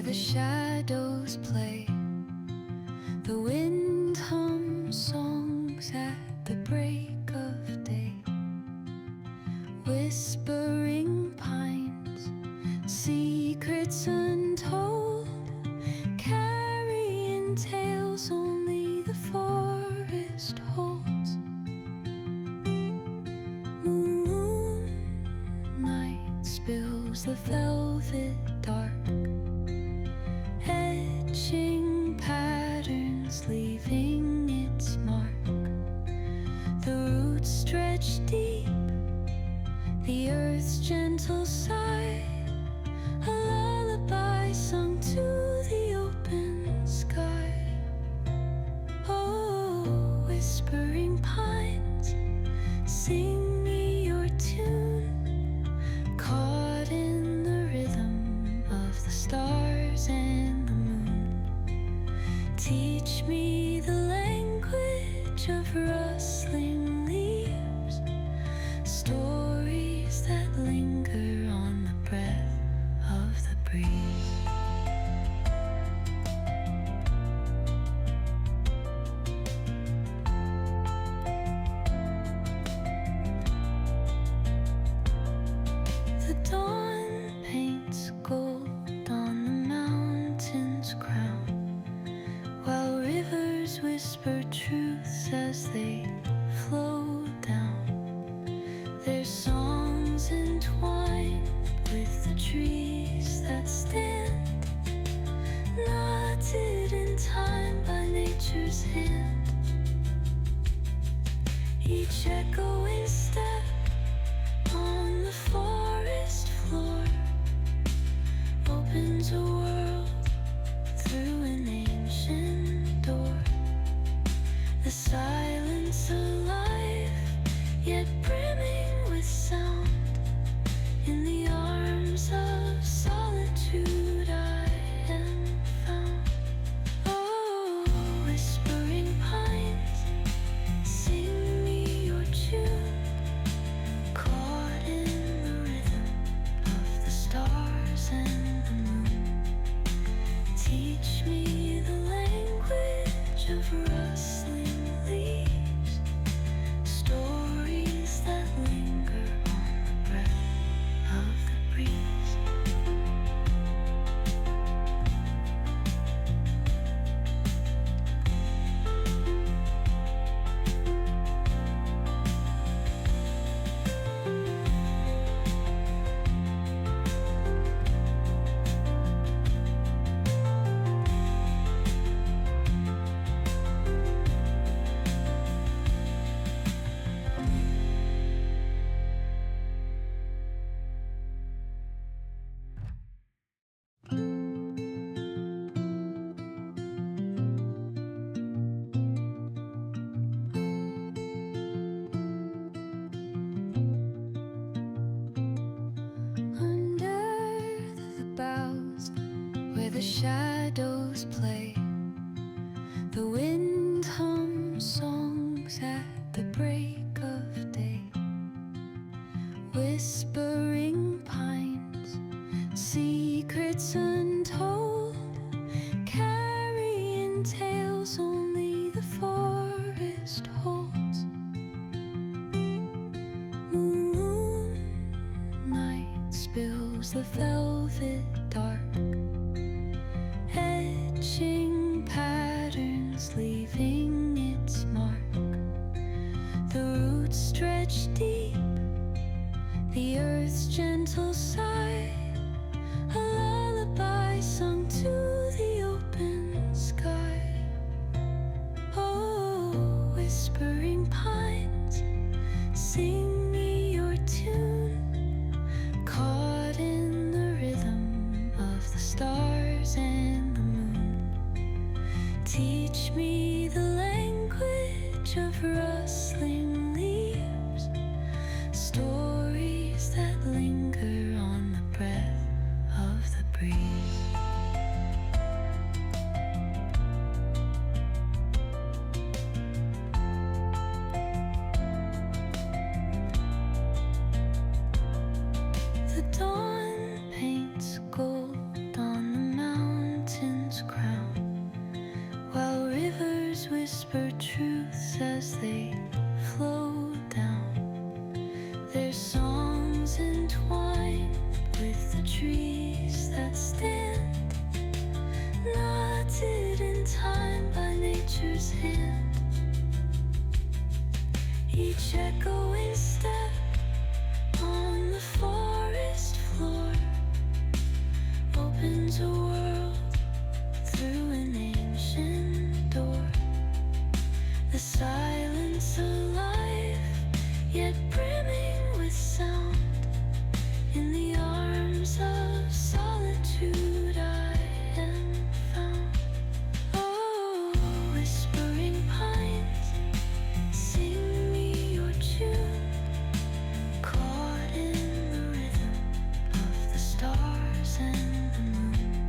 the shadows play. The wind hums songs at the break of day. Whispering pines, secrets untold, carrying tales only the forest holds. Moonlight spills the velvet dark, etching patterns, leaving its mark. The roots stretch deep, the earth's gentle sigh, a lullaby sung to the open sky. Oh, whispering pines, sing me your tune, caught in the rhythm of the stars and the moon. Teach me the language of rustling leaves, stories that linger on the breath of the breeze. The dawn paints gold on the mountain's crown, while rivers whisper truths as they flow down. Their songs entwined with the trees that stand, knotted in time by nature's hand. Each echoing step on the forest floor opens a world through an ancient door. The silence alive, yet brimming with sound. In the arms of solitude I am found. Oh, whispering pines, sing me your tune, caught in the rhythm of the stars and the moon. Teach me the language of rustling leaves, stories that linger on the breath of the breeze. Under the boughs where the shadows play, the wind hums songs at the break of day. Whispering pines, secrets untold, carrying tales only the forest holds. Moonlight spills the velvet dark, etching patterns, leaving its mark. The roots stretch deep, the earth's gentle sigh, a lullaby sung to the open sky. Oh, whispering pines, sing me your tune, caught in the rhythm of the stars and the moon. Teach me the language of rustling leaves, stories that linger on the breath of the breeze. The dawn paints gold on the mountain. nature's hand. Each echoing step on the forest floor opens a world through an ancient door. The silence alive, yet brimming with sound. In the arms of solitude I am found. Oh, whispering pines, sing me your tune, caught in the rhythm of the stars and the moon.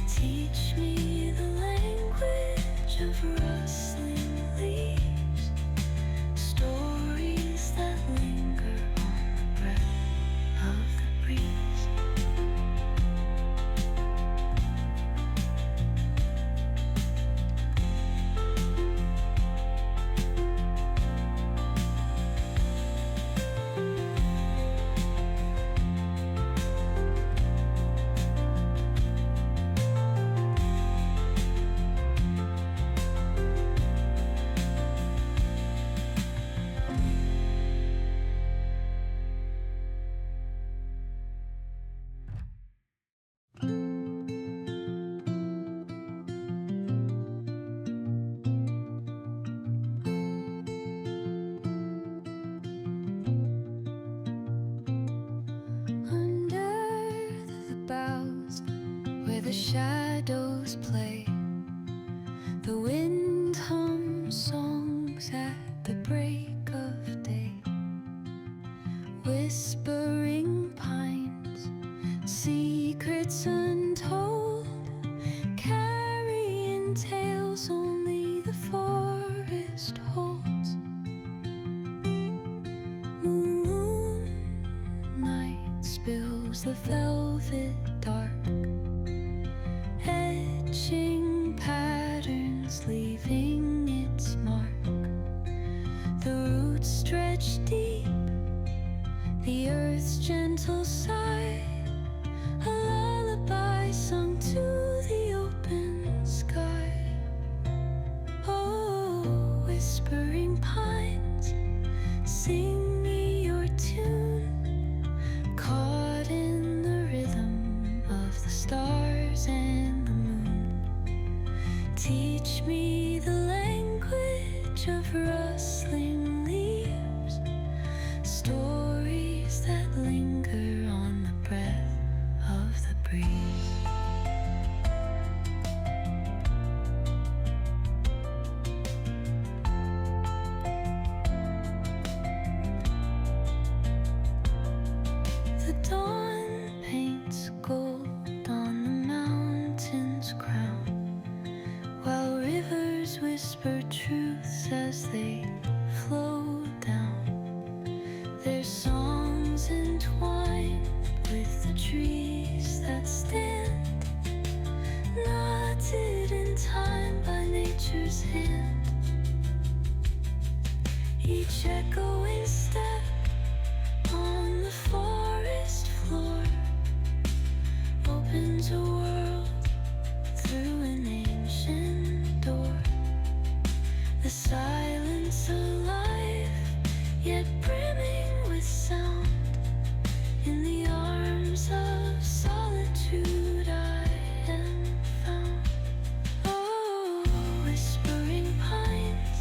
Teach me the language of rustling leaves, stories that linger on the breath of the breeze. Under the boughs where the shadows play, the wind hums songs at the break of day. Whispering pines, secrets untold, carrying tales only the forest holds. Moonlight spills the velvet dark, etching patterns, leaving its mark. The roots stretch deep, the earth's gentle sigh, a lullaby sung to the open sky. Oh, whispering pines, sing me your tune, caught in the rhythm of the stars and the moon. Teach me the language of rustling leaves, stories that linger on the breath of the breeze. The dawn paints gold on the mountain's crown, while rivers whisper truths as they flow down. Their songs entwine with the trees that stand, knotted in time by nature's hand. Each echoing step on the forest floor opens a world through an ancient door. The silence alive, yet brimming with sound. In the arms of solitude I am found. Oh, whispering pines,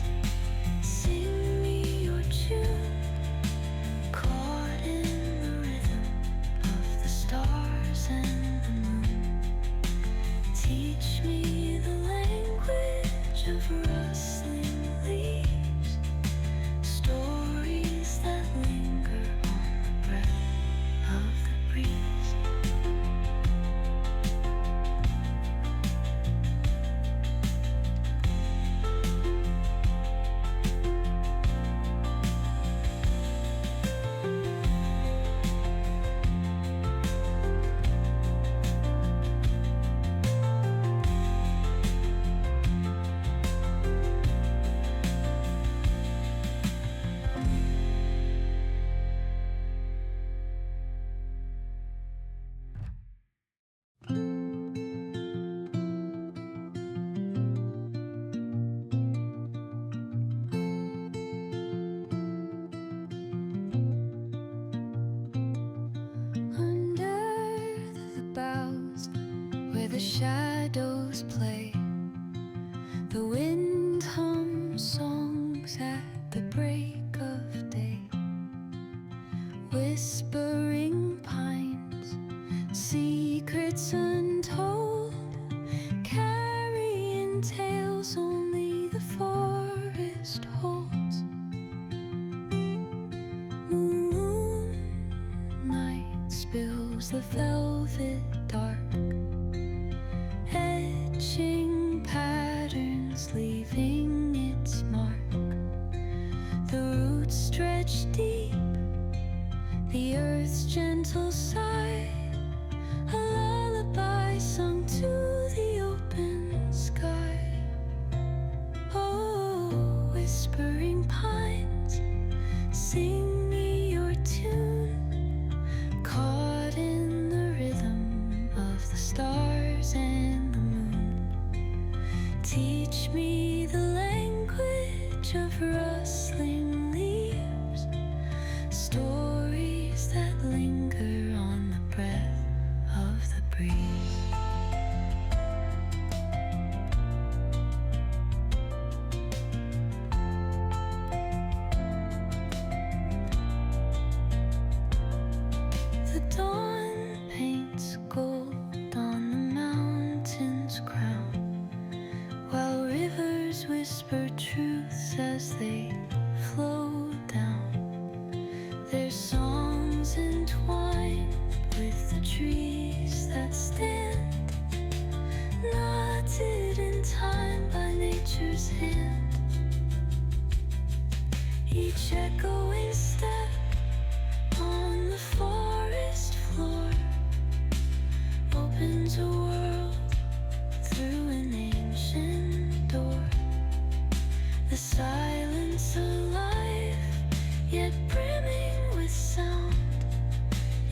sing me your tune, caught in the rhythm of the stars and the moon. Teach me the language of rustling leaves, stories the shadows play. The wind hums songs at the break of day. Whispering pines, secrets untold, carrying tales only the forest holds. Moonlight spills the velvet dark, etching patterns, leaving its mark. The roots stretch deep, the earth's gentle sigh, a lullaby sung to the open sky. Oh, whispering pines, sing me your tune, caught in the rhythm of the stars and the moon. Teach me the language of rustling leaves, stories that linger on the breath of the breeze. The dawn paints gold on the mountain's crown, while rivers whisper truths as they flow down. Their songs entwined with the trees that stand, knotted in time by nature's hand. Each echoing step on the forest floor opens a world through an ancient door. The silence alive, yet brimming with sound.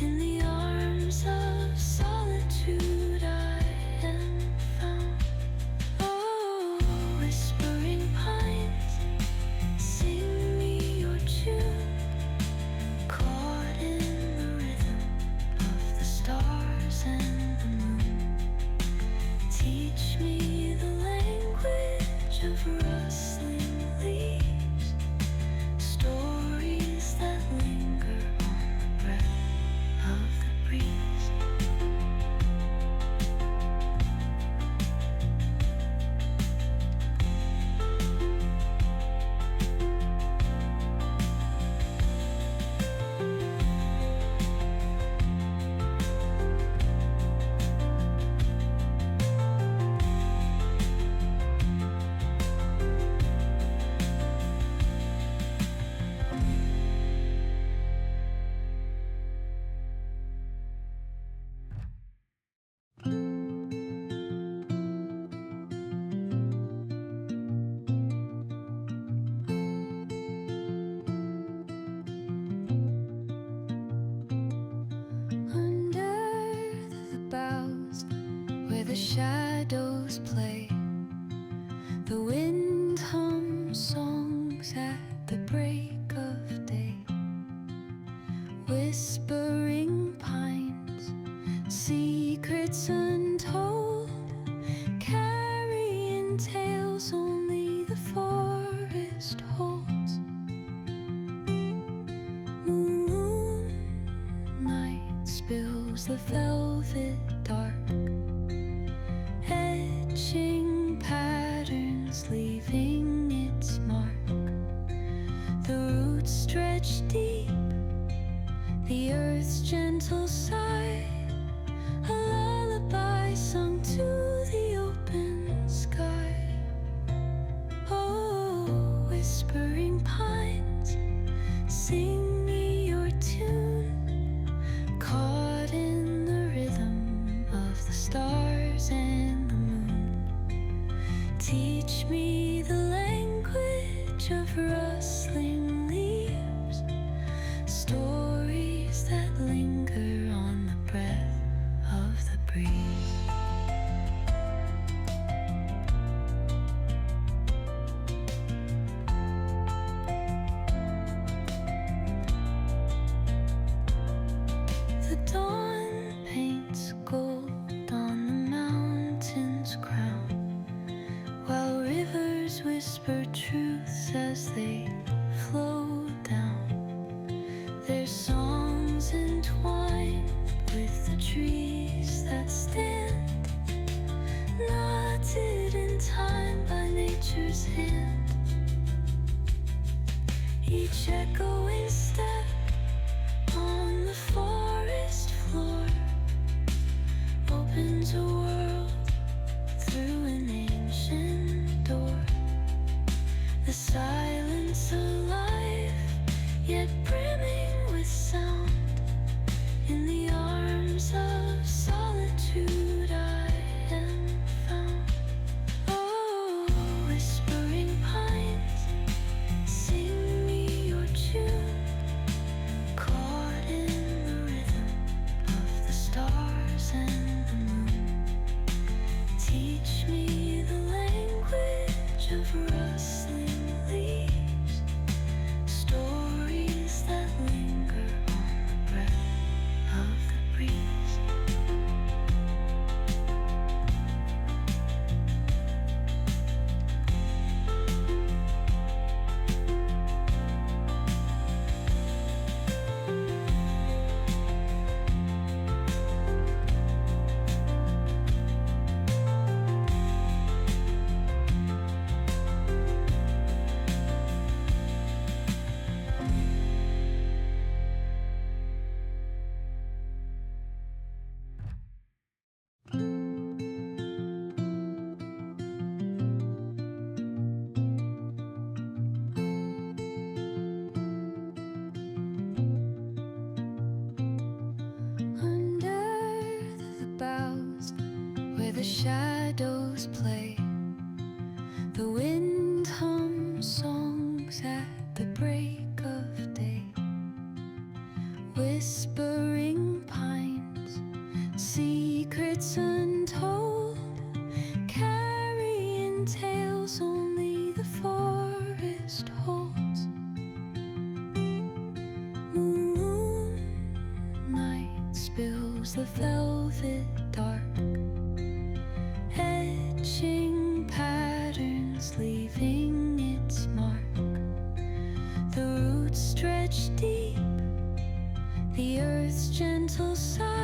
In the arms of solitude I am found. Oh, whispering pines, sing me your tune, caught in the rhythm of the stars and the moon. Teach me the language of rustling leaves, stories that linger on the breath of the breeze. Under the boughs where the shadows play, the wind hums songs at the break of day. Whispering pines, secrets untold, carrying tales only the forest holds. Moonlight spills the velvet dark, etching patterns, leaving its mark. The roots stretch deep, the earth's gentle sigh, a lullaby sung to the open sky. Oh, whispering pines, sing me your tune, caught in the rhythm of the stars and the moon. Teach me the language of rustling leaves, stories that linger on the breath of the breeze. The dawn paints gold on the mountain. head brimming with sound. In the arms of solitude I am found. Oh, whispering pines, sing me your tune. Caught in the rhythm of the stars and the moon. Teach me the language of rustling leaves. Stories that linger on the breath of the breeze. Under the boughs where the shadows play, the wind hums songs at the break of day. Whispering pines, secrets untold, carrying tales only the forest holds. Moonlight spills the velvet dark, etching patterns, leaving its mark. The roots stretch deep, the earth's gentle sigh